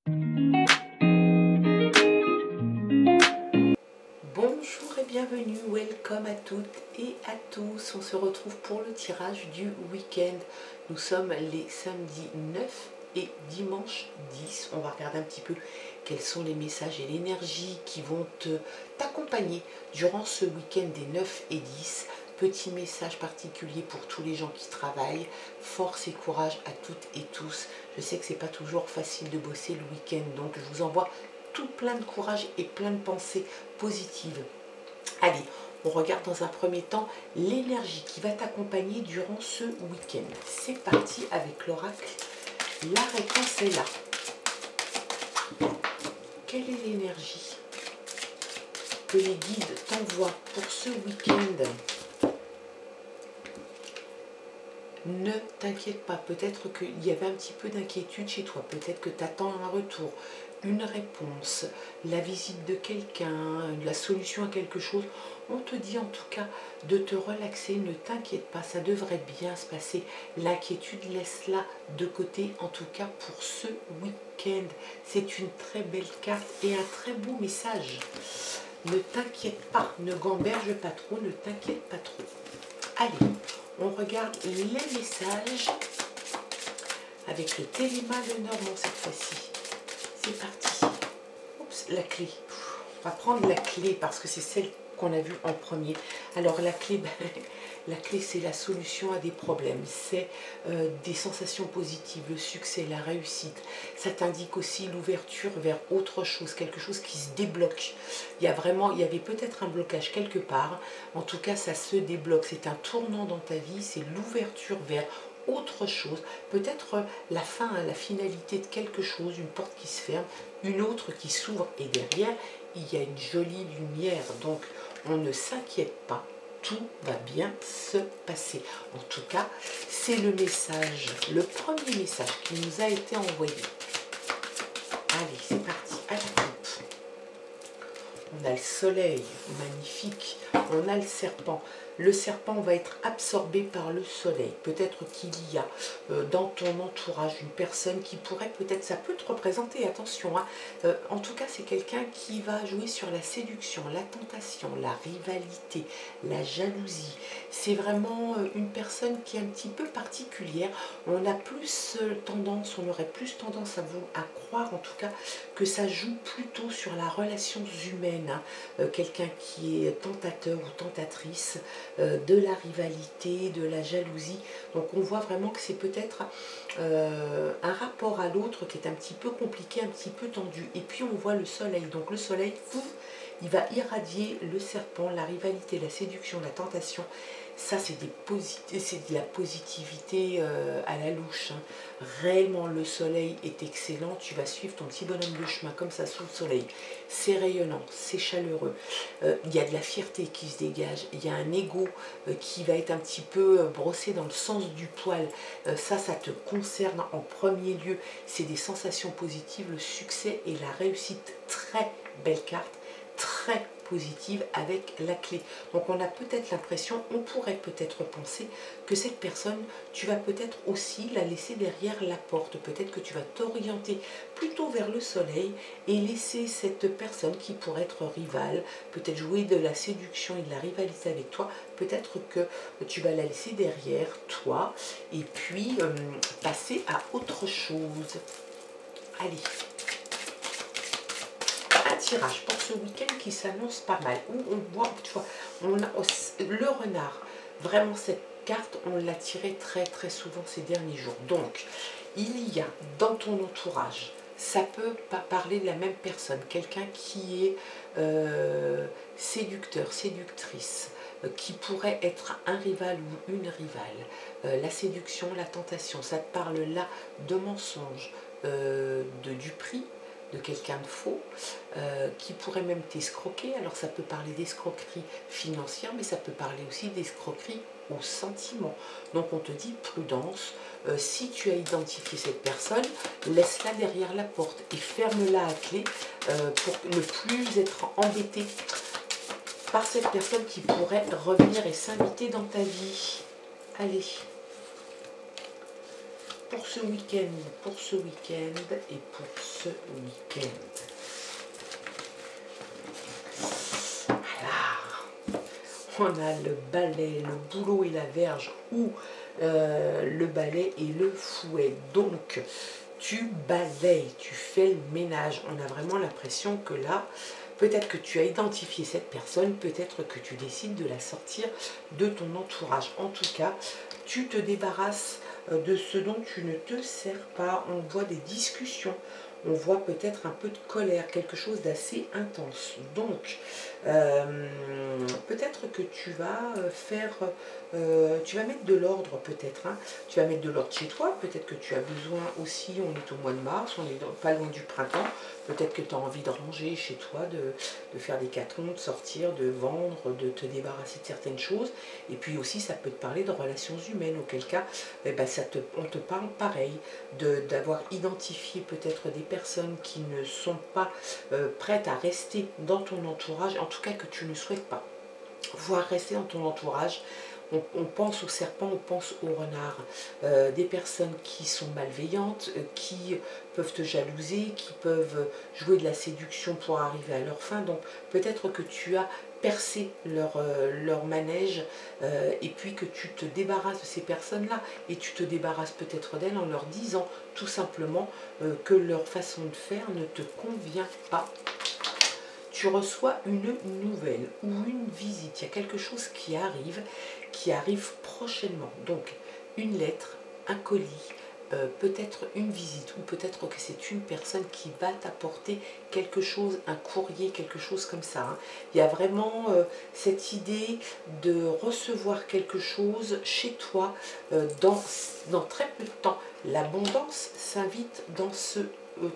Bonjour et bienvenue, welcome à toutes et à tous. On se retrouve pour le tirage du week-end. Nous sommes les samedis 9 et dimanche 10. On va regarder un petit peu quels sont les messages et l'énergie qui vont t'accompagner durant ce week-end des 9 et 10. Petit message particulier pour tous les gens qui travaillent. Force et courage à toutes et tous. Je sais que c'est pas toujours facile de bosser le week-end, donc je vous envoie tout plein de courage et plein de pensées positives. Allez, on regarde dans un premier temps l'énergie qui va t'accompagner durant ce week-end. C'est parti avec l'oracle. La réponse est là. Quelle est l'énergie que les guides t'envoient pour ce week-end? Ne t'inquiète pas, peut-être qu'il y avait un petit peu d'inquiétude chez toi, peut-être que tu attends un retour, une réponse, la visite de quelqu'un, la solution à quelque chose. On te dit en tout cas de te relaxer, ne t'inquiète pas, ça devrait bien se passer. L'inquiétude, laisse-la de côté, en tout cas pour ce week-end. C'est une très belle carte et un très beau message. Ne t'inquiète pas, ne gamberge pas trop, ne t'inquiète pas trop. Allez, on regarde les messages avec le Téléma Lenormand cette fois-ci. C'est parti. Oups, la clé. On va prendre la clé parce que c'est celle qu'on a vue en premier. Alors la clé, la clé c'est la solution à des problèmes. C'est des sensations positives, le succès, la réussite. Ça t'indique aussi l'ouverture vers autre chose, quelque chose qui se débloque. Il y avait peut-être un blocage quelque part. En tout cas, ça se débloque. C'est un tournant dans ta vie. C'est l'ouverture vers autre chose, peut-être la fin, la finalité de quelque chose, une porte qui se ferme, une autre qui s'ouvre et derrière il y a une jolie lumière. Donc on ne s'inquiète pas, tout va bien se passer. En tout cas, c'est le message, le premier message qui nous a été envoyé. Allez, c'est parti, à la coupe. On a le soleil, magnifique. On a le serpent. Le serpent va être absorbé par le soleil. Peut-être qu'il y a dans ton entourage une personne qui pourrait peut-être, ça peut te représenter, attention. Hein, en tout cas, c'est quelqu'un qui va jouer sur la séduction, la tentation, la rivalité, la jalousie. C'est vraiment une personne qui est un petit peu particulière. On a plus tendance, on aurait plus tendance à croire en tout cas que ça joue plutôt sur la relation humaine. Hein, quelqu'un qui est tentateur ou tentatrice, de la rivalité, de la jalousie. Donc on voit vraiment que c'est peut-être un rapport à l'autre qui est un petit peu compliqué, un petit peu tendu. Et puis on voit le soleil. Donc le soleil, il va irradier le serpent, la rivalité, la séduction, la tentation. Ça, c'est de la positivité à la louche. Hein. Réellement, le soleil est excellent. Tu vas suivre ton petit bonhomme de chemin comme ça sous le soleil. C'est rayonnant, c'est chaleureux. Il y a de la fierté qui se dégage. Il y a un ego qui va être un petit peu brossé dans le sens du poil. Ça te concerne en premier lieu. C'est des sensations positives, le succès et la réussite. Très belle carte, très positive avec la clé. Donc on a peut-être l'impression, on pourrait peut-être penser que cette personne, tu vas peut-être aussi la laisser derrière la porte. Peut-être que tu vas t'orienter plutôt vers le soleil et laisser cette personne qui pourrait être rivale, peut-être jouer de la séduction et de la rivalité avec toi, peut-être que tu vas la laisser derrière toi et puis passer à autre chose. Allez, tirage pour ce week-end qui s'annonce pas mal. Où on voit, tu vois, le renard. Vraiment, cette carte, on l'a tirée très très souvent ces derniers jours. Donc, il y a dans ton entourage, ça peut pas parler de la même personne, quelqu'un qui est séducteur, séductrice, qui pourrait être un rival ou une rivale. La séduction, la tentation, ça te parle là de mensonges, du prix, de quelqu'un de faux, qui pourrait même t'escroquer. Alors ça peut parler d'escroquerie financière, mais ça peut parler aussi d'escroquerie au sentiment. Donc on te dit prudence, si tu as identifié cette personne, laisse-la derrière la porte et ferme-la à clé pour ne plus être embêté par cette personne qui pourrait revenir et s'inviter dans ta vie. Allez. pour ce week-end et pour ce week-end. On a le balai, le bouleau et la verge, ou le balai et le fouet. Donc, tu balayes, tu fais le ménage. On a vraiment l'impression que là, peut-être que tu as identifié cette personne, peut-être que tu décides de la sortir de ton entourage. En tout cas, tu te débarrasses de ce dont tu ne te sers pas. On voit des discussions. On voit peut-être un peu de colère, quelque chose d'assez intense. Donc, peut-être que tu vas tu vas mettre de l'ordre peut-être. Hein. Tu vas mettre de l'ordre chez toi. Peut-être que tu as besoin aussi, on est au mois de mars, on est pas loin du printemps. Peut-être que tu as envie de ranger chez toi, de faire des cartons, de sortir, de vendre, de te débarrasser de certaines choses. Et puis aussi, ça peut te parler de relations humaines, auquel cas, eh ben, on te parle pareil, d'avoir identifié peut-être des personnes qui ne sont pas prêtes à rester dans ton entourage, en tout cas que tu ne souhaites pas voir rester dans ton entourage. On pense aux serpents, on pense aux renards, des personnes qui sont malveillantes, qui peuvent te jalouser, qui peuvent jouer de la séduction pour arriver à leur fin. Donc peut-être que tu as percé leur manège et puis que tu te débarrasses de ces personnes-là et tu te débarrasses peut-être d'elles en leur disant tout simplement que leur façon de faire ne te convient pas. Tu reçois une nouvelle ou une visite, il y a quelque chose qui arrive prochainement. Donc une lettre, un colis, peut-être une visite, ou peut-être que c'est une personne qui va t'apporter quelque chose, un courrier, quelque chose comme ça. Hein. Il y a vraiment cette idée de recevoir quelque chose chez toi dans très peu de temps. L'abondance s'invite dans ce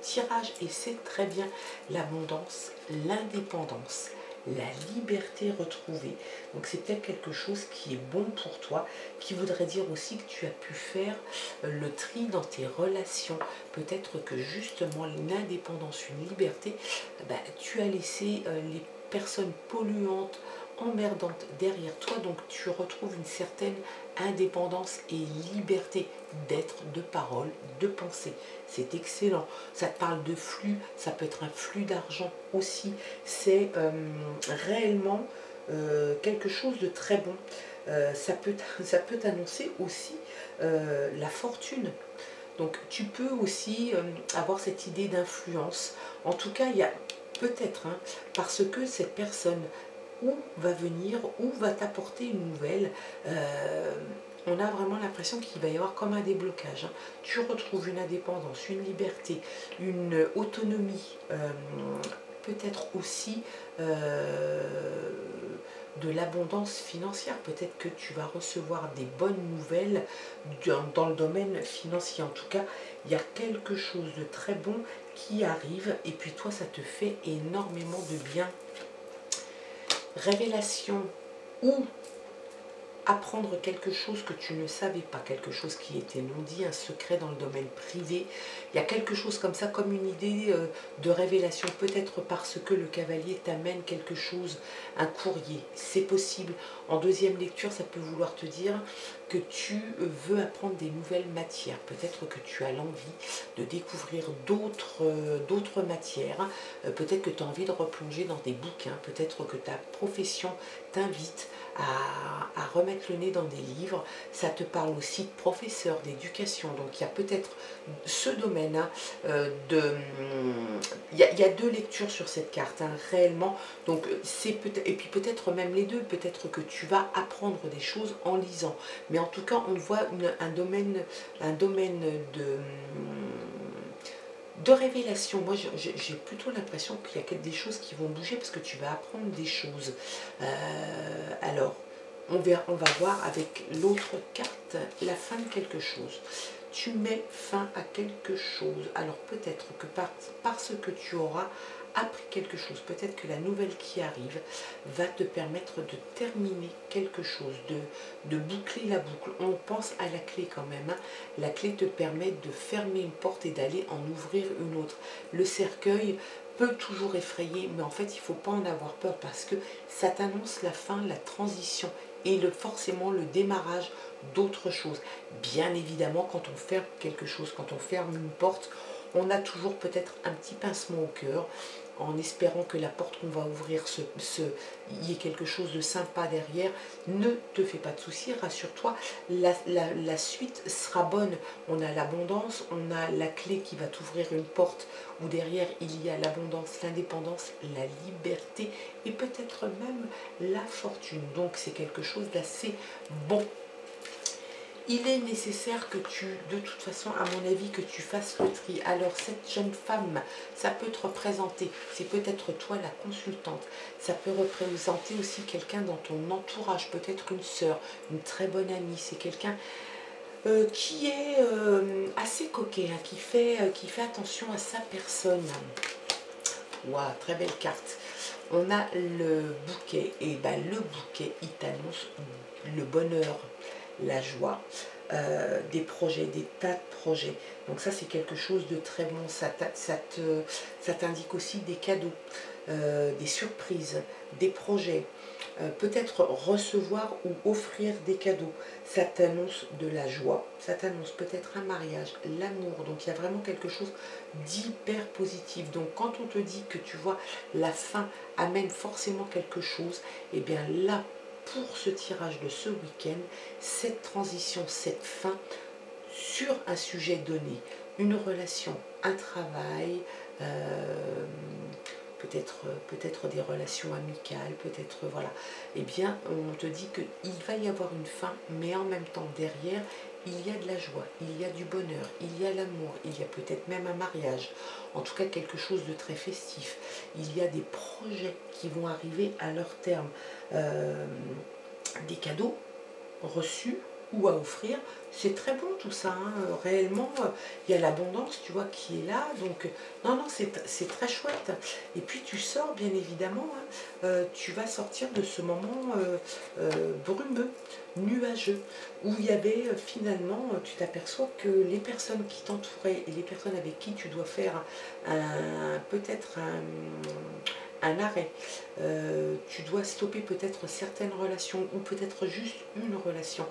tirage et c'est très bien. L'abondance, l'indépendance, la liberté retrouvée. Donc c'est peut-être quelque chose qui est bon pour toi, qui voudrait dire aussi que tu as pu faire le tri dans tes relations. Peut-être que justement l'indépendance, une liberté, bah, tu as laissé les personnes polluantes, emmerdantes derrière toi, donc tu retrouves une certaine indépendance et liberté d'être, de parole, de pensée. C'est excellent. Ça te parle de flux, ça peut être un flux d'argent aussi. C'est réellement quelque chose de très bon. Ça peut t'annoncer aussi la fortune. Donc tu peux aussi avoir cette idée d'influence. En tout cas, il y a peut-être, hein, parce que cette personne ou va venir, ou va t'apporter une nouvelle, on a vraiment l'impression qu'il va y avoir comme un déblocage. Hein. Tu retrouves une indépendance, une liberté, une autonomie, peut-être aussi de l'abondance financière. Peut-être que tu vas recevoir des bonnes nouvelles dans le domaine financier. En tout cas, il y a quelque chose de très bon qui arrive et puis toi, ça te fait énormément de bien. Révélation ou apprendre quelque chose que tu ne savais pas, quelque chose qui était non dit, un secret dans le domaine privé. Il y a quelque chose comme ça, comme une idée de révélation, peut-être parce que le cavalier t'amène quelque chose, un courrier, c'est possible. En deuxième lecture, ça peut vouloir te dire que tu veux apprendre des nouvelles matières. Peut-être que tu as l'envie de découvrir d'autres matières. Peut-être que tu as envie de replonger dans des bouquins. Peut-être que ta profession t'invite à remettre le nez dans des livres. Ça te parle aussi de professeur, d'éducation. Donc il y a peut-être ce domaine hein, il y a deux lectures sur cette carte, hein, réellement. Donc et puis peut-être même les deux. Peut-être que tu vas apprendre des choses en lisant. Mais en tout cas, on voit un domaine de révélation. Moi, j'ai plutôt l'impression qu'il y a des choses qui vont bouger parce que tu vas apprendre des choses. Alors, on va voir avec l'autre carte la fin de quelque chose. Tu mets fin à quelque chose. Alors, peut-être que parce que tu auras appris quelque chose, peut-être que la nouvelle qui arrive va te permettre de terminer quelque chose, de boucler la boucle. On pense à la clé quand même. Hein. La clé te permet de fermer une porte et d'aller en ouvrir une autre. Le cercueil peut toujours effrayer, mais en fait, il ne faut pas en avoir peur parce que ça t'annonce la fin, la transition et forcément le démarrage d'autres choses. Bien évidemment, quand on ferme quelque chose, quand on ferme une porte, on a toujours peut-être un petit pincement au cœur, en espérant que la porte qu'on va ouvrir, il y ait quelque chose de sympa derrière. Ne te fais pas de soucis, rassure-toi, la suite sera bonne. On a l'abondance, on a la clé qui va t'ouvrir une porte où derrière il y a l'abondance, l'indépendance, la liberté et peut-être même la fortune. Donc c'est quelque chose d'assez bon. Il est nécessaire que de toute façon, à mon avis, que tu fasses le tri. Alors, cette jeune femme, ça peut te représenter. C'est peut-être toi la consultante. Ça peut représenter aussi quelqu'un dans ton entourage, peut-être une sœur, une très bonne amie. C'est quelqu'un qui est assez coquet, hein, qui fait attention à sa personne. Waouh, très belle carte. On a le bouquet. Et ben, le bouquet, il t'annonce le bonheur, la joie, des projets, des tas de projets. Donc ça, c'est quelque chose de très bon. Ça t'indique aussi des cadeaux, des surprises, des projets. Peut-être recevoir ou offrir des cadeaux. Ça t'annonce de la joie. Ça t'annonce peut-être un mariage, l'amour. Donc il y a vraiment quelque chose d'hyper positif. Donc quand on te dit que tu vois la fin amène forcément quelque chose, et bien là, pour ce tirage de ce week-end, cette transition, cette fin sur un sujet donné, une relation, un travail, peut-être des relations amicales, peut-être, voilà, eh bien, on te dit qu'il va y avoir une fin, mais en même temps, derrière, il y a de la joie, il y a du bonheur, il y a l'amour, il y a peut-être même un mariage, en tout cas quelque chose de très festif. Il y a des projets qui vont arriver à leur terme, des cadeaux reçus ou à offrir. C'est très bon tout ça, hein. Réellement, il y a l'abondance, tu vois, qui est là. Donc, non, non, c'est très chouette. Et puis, tu sors, bien évidemment, hein, tu vas sortir de ce moment brumeux, nuageux, où il y avait finalement, tu t'aperçois que les personnes qui t'entouraient et les personnes avec qui tu dois faire peut-être un arrêt, tu dois stopper peut-être certaines relations ou peut-être juste une relation.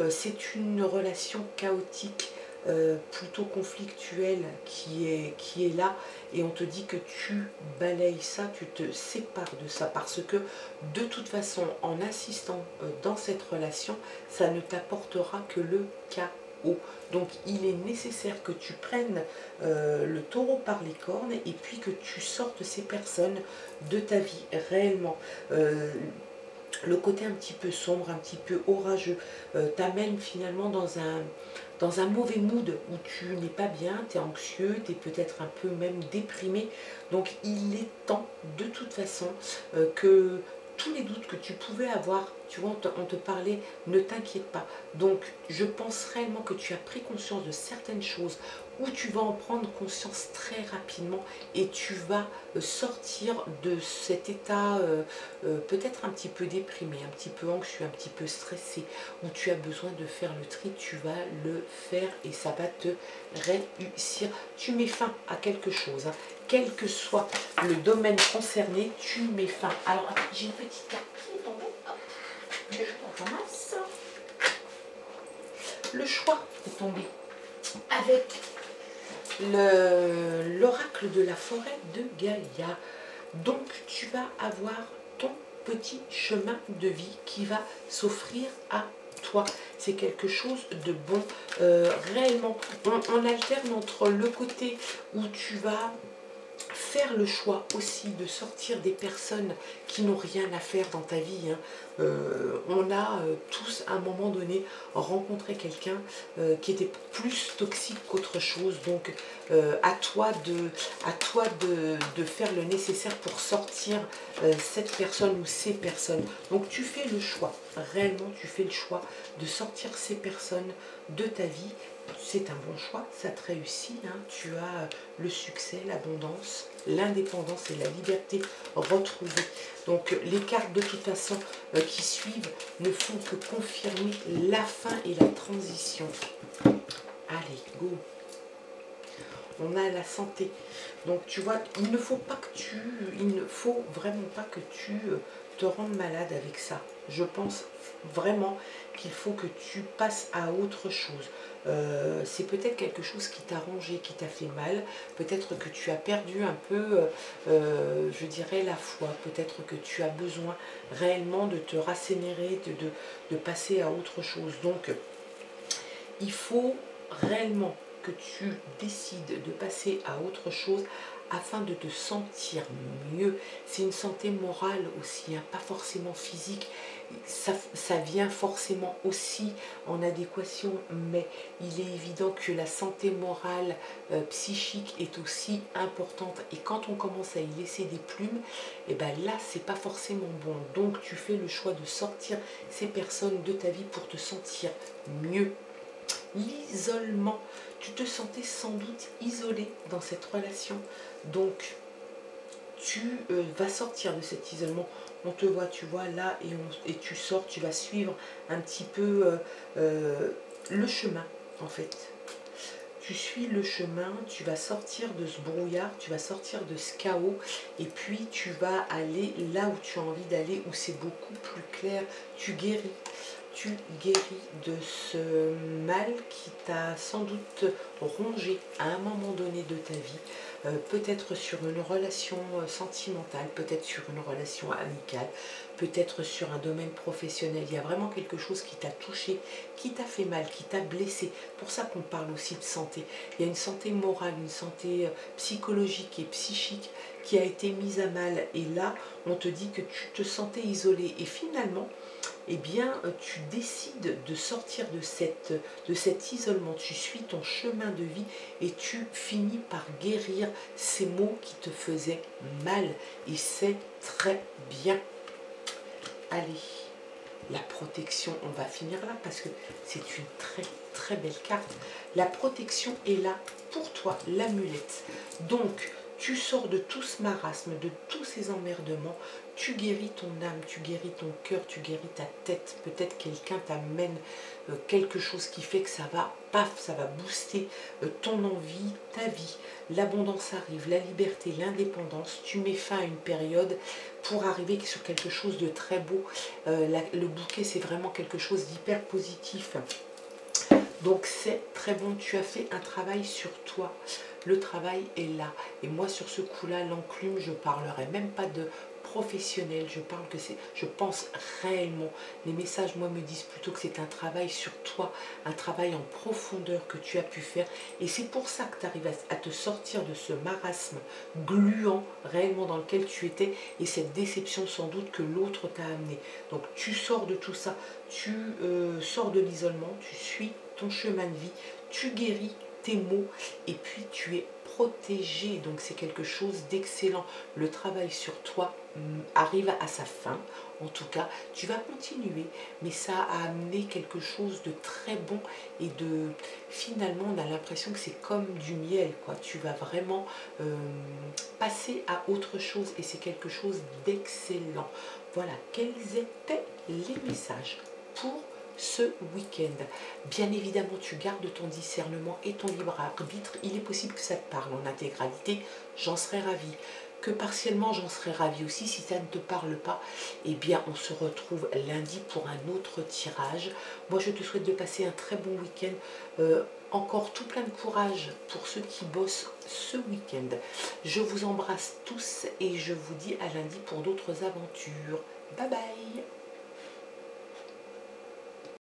C'est une relation chaotique, plutôt conflictuelle qui est là, et on te dit que tu balayes ça, tu te sépares de ça, parce que de toute façon, en insistant dans cette relation, ça ne t'apportera que le chaos. Donc il est nécessaire que tu prennes le taureau par les cornes et puis que tu sortes ces personnes de ta vie réellement. Le côté un petit peu sombre, un petit peu orageux, t'amène finalement dans un mauvais mood où tu n'es pas bien, tu es anxieux, tu es peut-être un peu même déprimé. Donc il est temps de toute façon que tous les doutes que tu pouvais avoir, tu vois, on te parlait, ne t'inquiète pas. Donc je pense réellement que tu as pris conscience de certaines choses où tu vas en prendre conscience très rapidement et tu vas sortir de cet état peut-être un petit peu déprimé, un petit peu anxieux, un petit peu stressé, où tu as besoin de faire le tri. Tu vas le faire et ça va te réussir. Tu mets fin à quelque chose, hein. Quel que soit le domaine concerné, tu mets fin. Alors, attends, j'ai une petite carte qui est tombée. Hop, je la ramasse. Le choix est tombé avec l'oracle de la forêt de Gaïa. Donc, tu vas avoir ton petit chemin de vie qui va s'offrir à toi. C'est quelque chose de bon. Réellement, on alterne entre le côté où tu vas faire le choix aussi de sortir des personnes qui n'ont rien à faire dans ta vie, hein. On a tous à un moment donné rencontré quelqu'un qui était plus toxique qu'autre chose. Donc à toi de faire le nécessaire pour sortir cette personne ou ces personnes. Donc tu fais le choix, réellement tu fais le choix de sortir ces personnes de ta vie. C'est un bon choix, ça te réussit, hein. Tu as le succès, l'abondance, l'indépendance et la liberté retrouvée. Donc les cartes de toute façon qui suivent ne font que confirmer la fin et la transition. Allez, go. On a la santé. Donc tu vois, il ne faut vraiment pas que tu te rendre malade avec ça. Je pense vraiment qu'il faut que tu passes à autre chose. C'est peut-être quelque chose qui t'a rongé, qui t'a fait mal. Peut-être que tu as perdu un peu, je dirais, la foi. Peut-être que tu as besoin réellement de te rassénérer, de passer à autre chose. Donc, il faut réellement que tu décides de passer à autre chose afin de te sentir mieux. C'est une santé morale aussi, hein, pas forcément physique. Ça vient forcément aussi en adéquation, mais il est évident que la santé morale, psychique est aussi importante. Et quand on commence à y laisser des plumes, et ben là, c'est pas forcément bon. Donc, tu fais le choix de sortir ces personnes de ta vie pour te sentir mieux. L'isolement, tu te sentais sans doute isolé dans cette relation, donc tu vas sortir de cet isolement. On te voit, tu vois là, et tu sors, tu vas suivre un petit peu le chemin en fait. Tu suis le chemin, tu vas sortir de ce brouillard, tu vas sortir de ce chaos, et puis tu vas aller là où tu as envie d'aller, où c'est beaucoup plus clair. Tu guéris. Tu guéris de ce mal qui t'a sans doute rongé à un moment donné de ta vie, peut-être sur une relation sentimentale, peut-être sur une relation amicale, peut-être sur un domaine professionnel. Il y a vraiment quelque chose qui t'a touché, qui t'a fait mal, qui t'a blessé. Pour ça qu'on parle aussi de santé. Il y a une santé morale, une santé psychologique et psychique qui a été mise à mal. Et là, on te dit que tu te sentais isolé. Et finalement, eh bien, tu décides de sortir de cet isolement. Tu suis ton chemin de vie et tu finis par guérir ces maux qui te faisaient mal. Et c'est très bien. Allez, la protection, on va finir là parce que c'est une très très belle carte. La protection est là pour toi, l'amulette. Donc, tu sors de tout ce marasme, de tous ces emmerdements, tu guéris ton âme, tu guéris ton cœur, tu guéris ta tête. Peut-être quelqu'un t'amène quelque chose qui fait que ça va, paf, ça va booster ton envie, ta vie. L'abondance arrive, la liberté, l'indépendance. Tu mets fin à une période pour arriver sur quelque chose de très beau. Le bouquet, c'est vraiment quelque chose d'hyper positif. Donc c'est très bon, tu as fait un travail sur toi. Le travail est là. Et moi sur ce coup-là, l'enclume, je ne parlerai même pas de professionnel. Je pense réellement. Les messages, moi, me disent plutôt que c'est un travail sur toi, un travail en profondeur que tu as pu faire. Et c'est pour ça que tu arrives à te sortir de ce marasme gluant réellement dans lequel tu étais et cette déception sans doute que l'autre t'a amené. Donc tu sors de tout ça, tu sors de l'isolement, tu suis ton chemin de vie, tu guéris tes maux et puis tu es protégé. Donc c'est quelque chose d'excellent. Le travail sur toi arrive à sa fin. En tout cas, tu vas continuer, mais ça a amené quelque chose de très bon et finalement, on a l'impression que c'est comme du miel, quoi. Tu vas vraiment passer à autre chose et c'est quelque chose d'excellent. Voilà, quels étaient les messages pour ce week-end. Bien évidemment, tu gardes ton discernement et ton libre arbitre. Il est possible que ça te parle en intégralité. J'en serais ravie. Que partiellement, j'en serais ravie aussi. Si ça ne te parle pas, eh bien, on se retrouve lundi pour un autre tirage. Moi, je te souhaite de passer un très bon week-end. Encore tout plein de courage pour ceux qui bossent ce week-end. Je vous embrasse tous et je vous dis à lundi pour d'autres aventures. Bye bye!